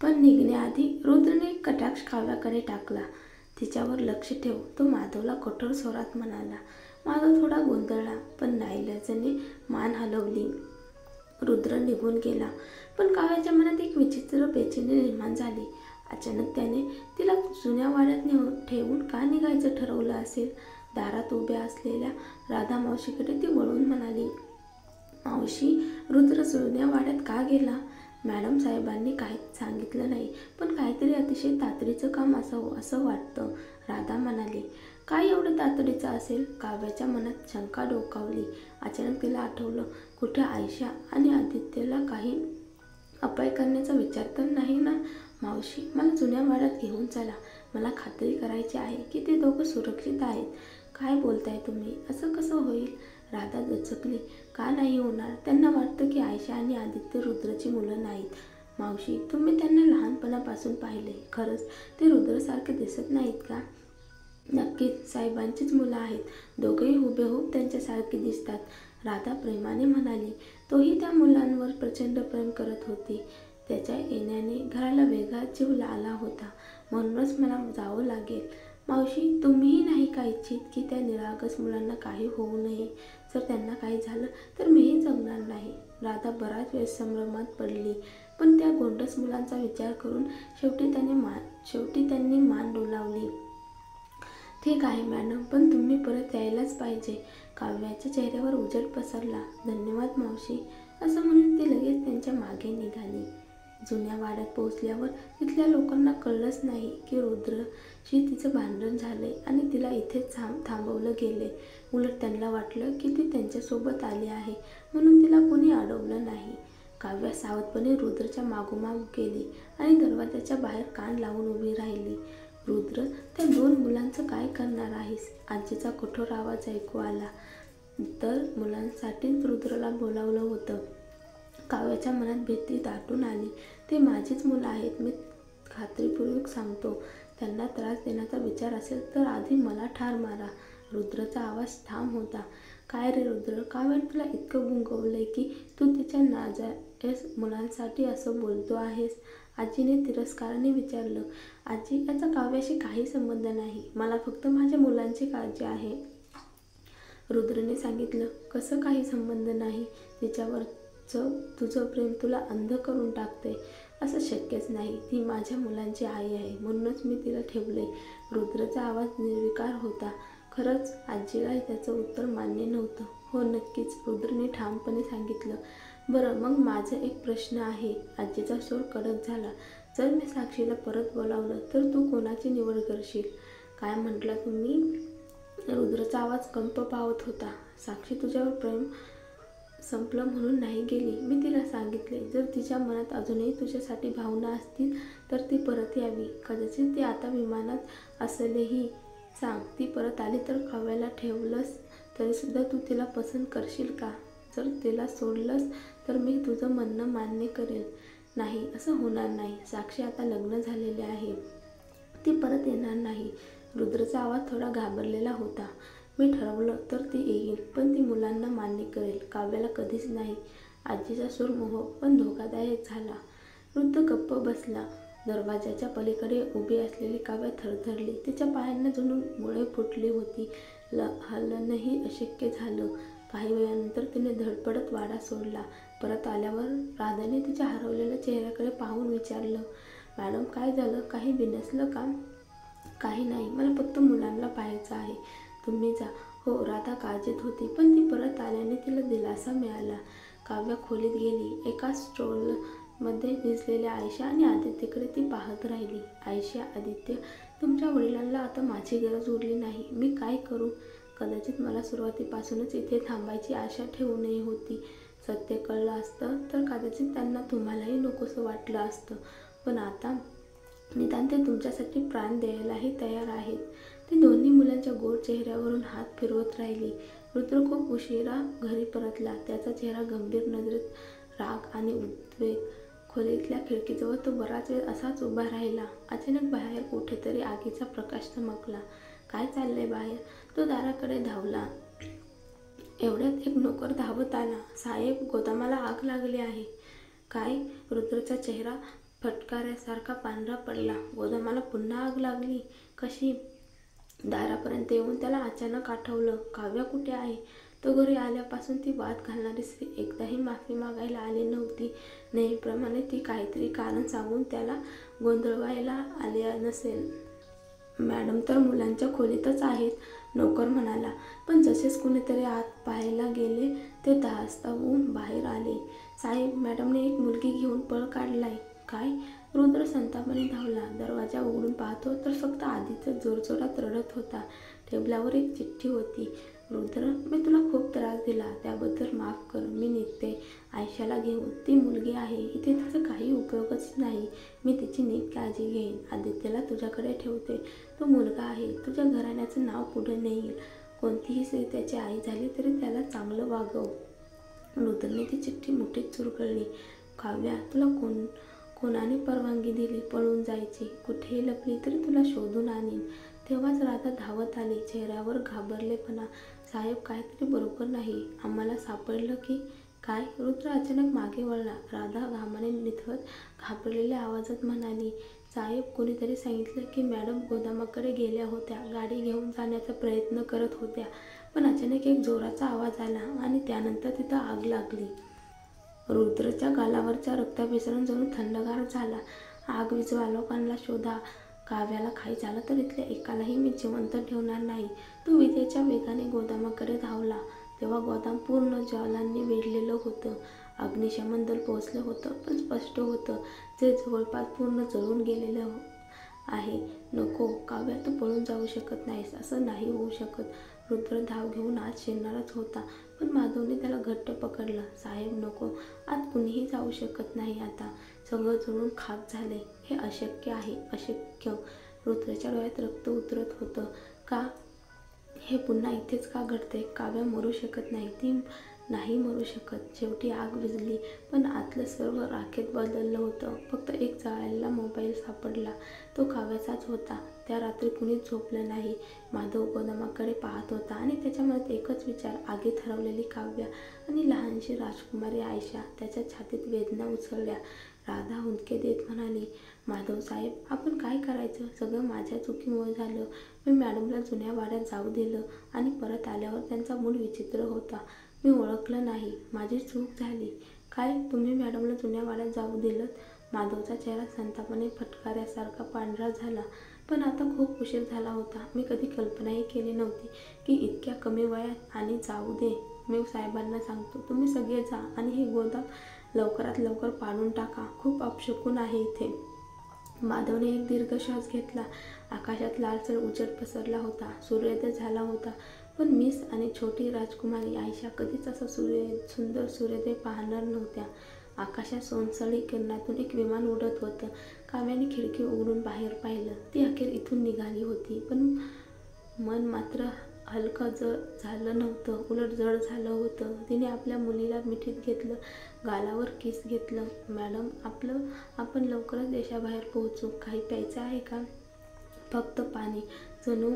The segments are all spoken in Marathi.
पण निघण्याआधी रुद्रने एक कटाक्ष काव्याकडे टाकला. तिच्यावर लक्ष ठेव, तो माधवला कठोर स्वरात म्हणाला. माधव थोडा गोंधळला, पण नाईलाजाने मान हलवली. रुद्र निघून गेला, पण काव्याच्या मनात एक विचित्र बेचैनी निर्माण झाली. अचानक त्याने तिला जुन्या वाड्यात ठेवून का निघायचं ठरवलं असेल? दारात उभ्या असलेल्या राधा मावशीकडे ती वळून म्हणाली, मावशी, रुद्र जुन्या वाड्यात का गेला? मॅडम साहेबांनी काहीच सांगितलं नाही, पण काहीतरी अतिशय तातडीचं काम असावं असं वाटतं, राधा म्हणाली. काय एवढं तातडीचं असेल? काव्याच्या मनात शंका डोकावली. अचानक तिला आठवलं, कुठे आयशा आणि आदित्यला काही अपाय करण्याचा विचार तर नाही ना? मावशी, मला जुन्या वाड्यात घेऊन चला. मला खात्री करायची आहे की ते दोघं सुरक्षित आहेत. काय बोलताय तुम्ही? असं कसं होईल? राधा दचकली. का नाही होणार? त्यांना वाटतं की आयशा आणि आदित्य रुद्रची मुलं नाहीत. मावशी, तुम्ही त्यांना लहानपणापासून पाहिले. खरंच ते रुद्रसारखे दिसत नाहीत का? नक्कीच, साहेबांचीच मुलं आहेत. दोघंही हुबेहूब त्यांच्यासारखी दिसतात, राधा प्रेमाने म्हणाली. तोही त्या मुलांवर प्रचंड प्रेम करत होती. त्याच्या येण्याने घराला वेगळा जीव आला होता. म्हणूनच मला जावं लागेल. मावशी, तुम्हीही नाही का इच्छित की त्या निरागस मुलांना काही होऊ नये? जर त्यांना काही झालं तर मीही जगणार नाही. राधा बराच वेळ संभ्रमात पडली, पण त्या गोंडस मुलांचा विचार करून शेवटी त्यांनी मान डोलावली. ठीक आहे मॅडम, पण तुम्ही परत यायलाच पाहिजे. काव्याच्या चेहऱ्यावर उजेड पसरला. धन्यवाद मावशी, असं म्हणून ती लगेच त्यांच्या मागे निघाली. जुन्या वाड्यात पोहोचल्यावर तिथल्या लोकांना कळलंच नाही की रुद्रशी तिचं भांडण झालंय आणि तिला इथेच थांबवलं गेलंय. उलट त्यांना वाटलं की ती त्यांच्यासोबत आली आहे, म्हणून तिला कोणी अडवलं नाही. काव्या सावधपणे रुद्रच्या मागोमाग गेली आणि दरवाजाच्या बाहेर कान लावून उभी राहिली. रुद्र, त्या दोन मुलांचं काय करणार आहेस? आजीचा कठोर आवाज ऐकू आला. तर मुलांसाठीच रुद्रला बोलावलं होतं. काव्याच्या मनात भीती दाटून आली. ते माझीच मुलं आहेत, मी खात्रीपूर्वक सांगतो. त्यांना त्रास देण्याचा विचार असेल तर आधी मला ठार मारा. रुद्रचा आवाज ठाम होता. काय रे रुद्र, काव्याने तुला इतकं गुंगवलंय की तू तिच्या नाजायज मुलांसाठी असं बोलतो आहेस? आजीने तिरस्काराने विचारलं. आजी, याचा काव्याशी काही संबंध नाही. मला फक्त माझ्या मुलांची काळजी आहे, रुद्रने सांगितलं. कसं काही संबंध नाही? तिच्यावरचं तुझं प्रेम तुला अंध करून टाकते. असं शक्यच नाही. ती माझ्या मुलांची आई आहे, म्हणूनच मी तिला ठेवलंय. रुद्रचा आवाज निर्विकार होता. खरंच? आजीलाही त्याचं उत्तर मान्य नव्हतं. हो नक्कीच, रुद्रने ठामपणे सांगितलं. बरं, मग माझं एक प्रश्न आहे. आजीचा सूर कडक झाला. जर मी साक्षीला परत बोलावलं तर तू कोणाची निवड करशील? काय म्हटला तुम्ही? रुद्रचा आवाज कंप पावत होता. साक्षी तुझ्यावर प्रेम संपलं म्हणून नाही गेली. मी तिला सांगितले, जर तिच्या मनात अजूनही तुझ्यासाठी भावना असतील तर ती परत यावी. कदाचित ती आता विमानात असेलही. सांग, ती परत आली तर काव्याला ठेवलंस तरीसुद्धा तू तिला पसंत करशील का? जर तिला सोडलंस तर मी तुझं म्हणणं मान्य करेल. नाही, असं होणार नाही. साक्षी आता लग्न झालेले आहे, ती परत येणार नाही. रुद्रचा आवाज थोडा घाबरलेला होता. मी ठरवलं तर ती येईल, पण ती मुलांना मान्य करेल, काव्याला कधीच नाही. आजीचा सूर मोह पण धोकादायक झाला. वृद्ध गप्प बसला. दरवाजाच्या पलीकडे उभी असलेली काव्या थरथरली. तिच्या पायांना जणू मुळे फुटली होती. हलणंही अशक्य झालं. काही वेळानंतर तिने धडपडत वाडा सोडला. परत आल्यावर राधाने तिच्या हरवलेल्या चेहऱ्याकडे पाहून विचारलं, मॅडम, काय झालं? काही बिनसलं का? काही नाही, मला फक्त मुलांना पाहायचं आहे. तुम्ही जा. हो, राधा काळजीत होती, पण ती परत आल्याने तिला दिलासा मिळाला. काव्या खोलीत गेली. एका स्टॉलमध्ये दिसलेल्या आयशा आणि आदित्यकडे ती पाहत राहिली. आयशा, आदित्य, तुमच्या वडिलांना आता माझी गरज उरली नाही. मी काय करू? कदाचित मला सुरुवातीपासूनच इथे थांबायची आशा ठेवू नये होती. सत्य कळलं असतं तर कदाचित त्यांना तुम्हालाही नकोसं वाटलं असतं, पण आता निदान ते तुमच्यासाठी प्राण द्यायलाही तयार आहेत. ती दोन्ही मुलांच्या गोड चेहऱ्यावरून हात फिरवत राहिली. रुद्र खूप उशिरा घरी परतला. त्याचा चेहरा गंभीर, नजरेत राग आणि उद्वेग. खोलीतल्या खिडकीजवळ तो बराच वेळ असाच उभा राहिला. अचानक बाहेर कुठेतरी आगीचा प्रकाश चमकला. काय चाललंय बाहेर? तो दाराकडे धावला. एवढ्यात एक नोकर धावत आला. साहेब, गोदामाला आग लागली आहे. काय? रुद्रचा चेहरा फटकाऱ्यासारखा पांढरा पडला. गोदामाला पुन्हा आग लागली. कशी? दारापर्यंत येऊन त्याला अचानक आठवलं, काव्या कुठे आहे? तो घरी आल्यापासून ती वाद घालणारी स्त्री एकदाही माफी मागायला आली नव्हती. नेहमीप्रमाणे ती काहीतरी कारण सांगून त्याला गोंधळवायला आली नसेल. मॅडम तर मुलांच्या खोलीतच आहेत, नोकर म्हणाला. पण जसेच कुणीतरी आत पाहायला गेले ते धास्तावून बाहेर आले. साहेब, मॅडमने एक मुलगी घेऊन पळ काढलाय. काय? रुद्र संतापाने धावला. दरवाजा उघडून पाहतो तर फक्त आदित्य जोरजोरात रडत होता. टेबलावर एक चिठ्ठी होती. रुद्र, मी तुला खूप त्रास दिला, त्याबद्दल माफ कर. मी निघते आयशाला घेऊन. ती मुलगी आहे, इथे तिचा काही उपयोगच नाही. मी तिची नीट काळजी घेईन. आदित्यला तुझ्याकडे ठेवते. तो मुलगा आहे, तुझ्या घराण्याचं नाव पुढे नेईल. कोणतीही स्त्री त्याची आई झाली तरी त्याला चांगलं वागव. रुद्रने ती चिठ्ठी मुठीत चुरगळली. काव्या, तुला कोणाने परवानगी दिली पळून जायची? कुठेही लपली तरी तुला शोधून आणीन. तेव्हाच राधा धावत आली, चेहऱ्यावर घाबरलेपणा. साहेब, काहीतरी बरोबर नाही. आम्हाला सापडलं की काय? रुद्र अचानक मागे वळला. राधा घामाने निथळत घाबरलेल्या आवाजात म्हणाली, साहेब, कोणीतरी सांगितलं की मॅडम गोदामाकडे गेल्या होत्या. गाडी घेऊन जाण्याचा प्रयत्न करत होत्या. पण अचानक एक जोराचा आवाज आला आणि त्यानंतर तिथं आग लागली. रुद्रच्या गालावरचा रक्ताभिसरण जणू थंडगार झाला. आग विझवा, लोकांना शोधा. काव्याला काही झालं तर इथल्या एकालाही मी जिवंत ठेवणार नाही. तो विजेच्या वेगाने गोदामाकडे धावला. तेव्हा गोदाम पूर्ण ज्वालांनी वेढलेलं होतं. अग्निशमन दल पोहोचलं होतं, पण स्पष्ट होतं जे जवळपास पूर्ण जळून गेलेलं आहे. नको काव्या, तू पळून जाऊ शकत नाहीस. असं नाही होऊ शकत. रुद्र धाव घेऊन आत शिरणारच होता, पण माधवने त्याला घट्ट पकडलं. साहेब, नको. आत कुणीही जाऊ शकत नाही. आता सगळं जळून खाक झालंय. हे अशक्य आहे, अशक्य. रुद्रच्या डोळ्यात रक्त उतरत होतं. का? हे पुन्हा इथेच का घडतंय? काव्या मरू शकत नाही. ती नाही मरू शकत. शेवटी आग विझली, पण आतलं सर्व राखेत बदललं होतं. फक्त एक जळालेला मोबाईल सापडला. तो काव्याचाच होता. त्या रात्री कुणीच झोपलं नाही. माधव गोदामाकडे पाहत होता आणि त्याच्या मनात एकच विचार, आगीत हरवलेली काव्या आणि लहानशी राजकुमारी आयशा. त्याच्या छातीत वेदना उसळल्या. राधा हुंदके देत म्हणाली, माधव साहेब, आपण काय करायचं? सगळं माझ्या चुकीमुळे झालं. मी मॅडमला जुन्या वाड्यात जाऊ दिलं आणि परत आल्यावर त्यांचा मूड विचित्र होता. मी ओळखलं नाही. माझी चूक झाली. काय? तुम्ही मॅडमला जुन्या वाड्यात जाऊ दिलं? माधवचा चेहरा संतापाने फटकाऱ्यासारखा पांढरा झाला. पण आता खूप उशीर झाला होता. मी कधी कल्पनाही केली नव्हती की इतक्या कमी वयात. आणि जाऊ दे. मी साहेबांना सांगतो, तुम्ही सगळे जा आणि हे गोदाम लवकरात लवकर पाडून टाका. खूप अपशकुन आहे इथे. माधवने एक दीर्घ श्वास घेतला. आकाशात लालसर उजेड पसरला होता. सूर्योदय झाला होता. पण मिस आणि छोटी राजकुमारी आयशा कधीच असा सुंदर सूर्योदय पाहणार नव्हत्या. आकाशात सोनसळी किरणातून एक विमान उडत होतं. काव्याने खिडकी उघडून बाहेर पाहिलं. ती अखेर इथून निघाली होती. पण मन मात्र हलकं झालं नव्हतं, उलट जड झालं होतं. तिने आपल्या मुलीला मिठीत घेतलं, गालावर किस घेतलं. मॅडम, आपण लवकरच देशाबाहेर पोहोचू. काही प्यायचं आहे का? फक्त पाणी. जणू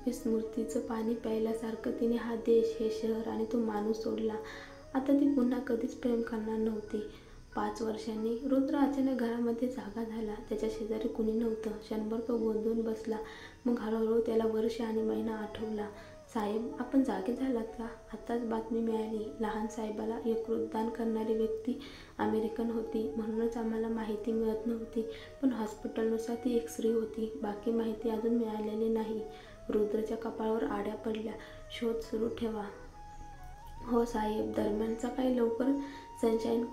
विस्मृतीचं पाणी प्यायल्यासारखं तिने हा देश, हे शहर आणि तो माणूस सोडला. आता ती पुन्हा कधीच प्रेम करणार नव्हती. 5 वर्षांनी रुद्र अचानक घरामध्ये जागा झाला. त्याच्या शेजारी कुणी नव्हतं. क्षणभर तो गोंधळून बसला. मग हळूहळू त्याला वर्ष आणि महिना आठवला. साहेब, आपण जागे झालात का? आत्ताच बातमी मिळाली. लहान साहेबाला यकृतदान करणारी व्यक्ती अमेरिकन होती. म्हणूनच आम्हाला माहिती मिळत नव्हती. पण हॉस्पिटलनुसार ती एक स्त्री होती. बाकी माहिती अजून मिळालेली नाही. रुद्रच्या कपाळावर आड्या पडल्या. शोध सुरू ठेवा. हो साहेब. दरम्यानचा काही लवकर. सनशाईन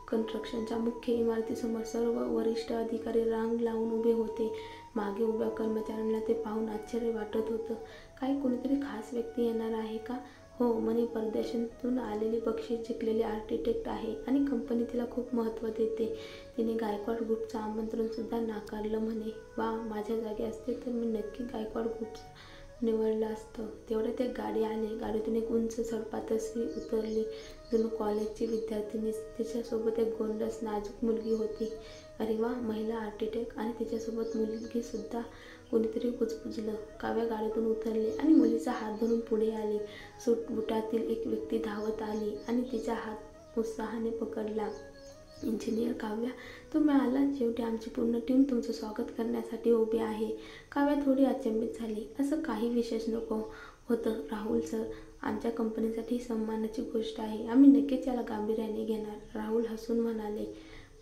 कन्स्ट्रक्शनच्या मुख्य इमारतीसमोर सर्व वरिष्ठ अधिकारी रांग लावून उभे होते. मागे उभ्या कर्मचाऱ्यांना ते पाहून आश्चर्य वाटत होतं. काय कोणीतरी खास व्यक्ती येणार आहे का? हो, म्हणे परदेशातून आलेली, बक्षीस जिंकलेली आर्किटेक्ट आहे आणि कंपनी तिला खूप महत्त्व देते. तिने गायकवाड ग्रुपचं आमंत्रणसुद्धा नाकारलं म्हणे. वा, माझ्या जागी असते तर मी नक्की गायकवाड ग्रुपचं निवडलं असतं. तेवढ्यात एक गाडी आली. गाडीतून एक उंच सडपातळ स्त्री उतरली. जणू कॉलेजची विद्यार्थिनी. तिच्यासोबत एक गोंडस नाजूक मुलगी होती. अरे वा, महिला आर्किटेक्ट आणि तिच्यासोबत मुलगीसुद्धा. कोणीतरी कुजबुजलं. काव्या गाडीतून उतरली आणि मुलीचा हात धरून पुढे आली. सूट बुटातील एक व्यक्ती धावत आली आणि तिचा हात उत्साहाने पकडला. इंजिनियर काव्या, तुम्ही आलात शेवटी. आमची पूर्ण टीम तुमचं स्वागत करण्यासाठी उभी आहे. काव्या थोडी अचंबित झाली. असं काही विशेष नको होतं राहुल सर. आमच्या कंपनीसाठी सन्मानाची गोष्ट आहे. आम्ही नक्कीच याला गांभीर्याने घेणार. राहुल हसून म्हणाले,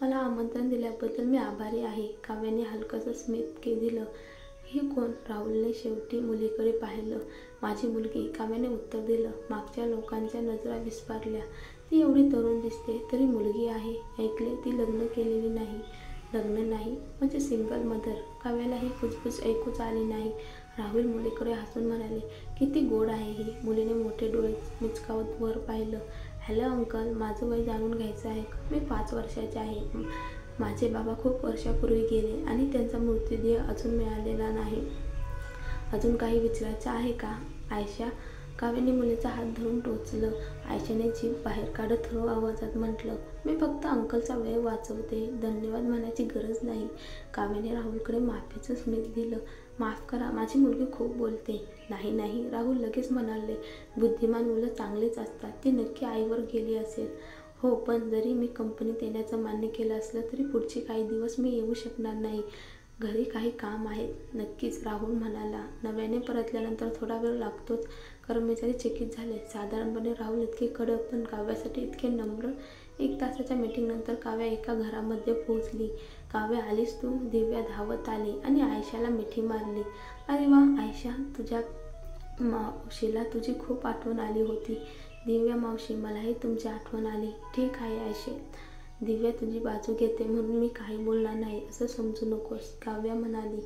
मला आमंत्रण दिल्याबद्दल मी आभारी आहे. काव्याने हलकंसं स्मित दिलं. ही कोण? राहुलने शेवटी मुलीकडे पाहिलं. माझी मुलगी, काव्याने उत्तर दिलं. मागच्या लोकांच्या नजरा विस्फारल्या. ती एवढी तरुण दिसते तरी मुलगी आहे. ऐकले, ती लग्न केलेली नाही. लग्न नाही म्हणजे सिंगल मदर. काव्याला ही कुजबुज ऐकूच आली नाही. राहुल मुलीकडे हसून म्हणाले, किती गोड आहे ही. मुलीने मोठे डोळे मिचकावत वर पाहिलं. हॅलो अंकल, माझं वय जाणून घ्यायचं आहे का? मी 5 वर्षाचे आहे. माझे बाबा खूप वर्षापूर्वी गेले आणि त्यांचा मृतदेह अजून मिळालेला नाही. अजून काही विचारायचं आहे का आयशा? काव्याने मुलीचा हात धरून टोचलं. आयशाने जीभ बाहेर काढत हळू आवाजात म्हटलं, मी फक्त अंकलचा वेळ वाचवते. धन्यवाद म्हणायची गरज नाही. काव्याने राहुलकडे माफीचं स्मित दिलं. माफ करा, माझी मुलगी खूप बोलते. नाही नाही, राहुल लगेच म्हणाले, बुद्धिमान मुलं चांगलीच असतात. ती नक्की आईवर गेली असेल. हो, पण जरी मी कंपनीत येण्याचं मान्य केलं असलं तरी पुढचे काही दिवस मी येऊ शकणार नाही. घरी काही काम आहेत. नक्कीच, राहुल म्हणाला. नव्याने परतल्यानंतर थोडा वेळ लागतोच. कर्मचारी चकित झाले. साधारणपणे राहुल इतके कडक पण काव्यासाठी इतके नम्र. 1 तासाच्या मीटिंगनंतर काव्या एका घरामध्ये पोहोचली. काव्या, आलीस तू? दिव्या धावत आली आणि आयशाला मिठी मारली. अरे वा आयशा, तुझ्या मावशीला तुझी खूप आठवण आली होती. दिव्या मावशी, मलाही तुमची आठवण आली. ठीक आहे आयशे, दिव्या तुझी बाजू घेते म्हणून मी काही बोलणार नाही असं समजू नकोस, काव्या म्हणाली.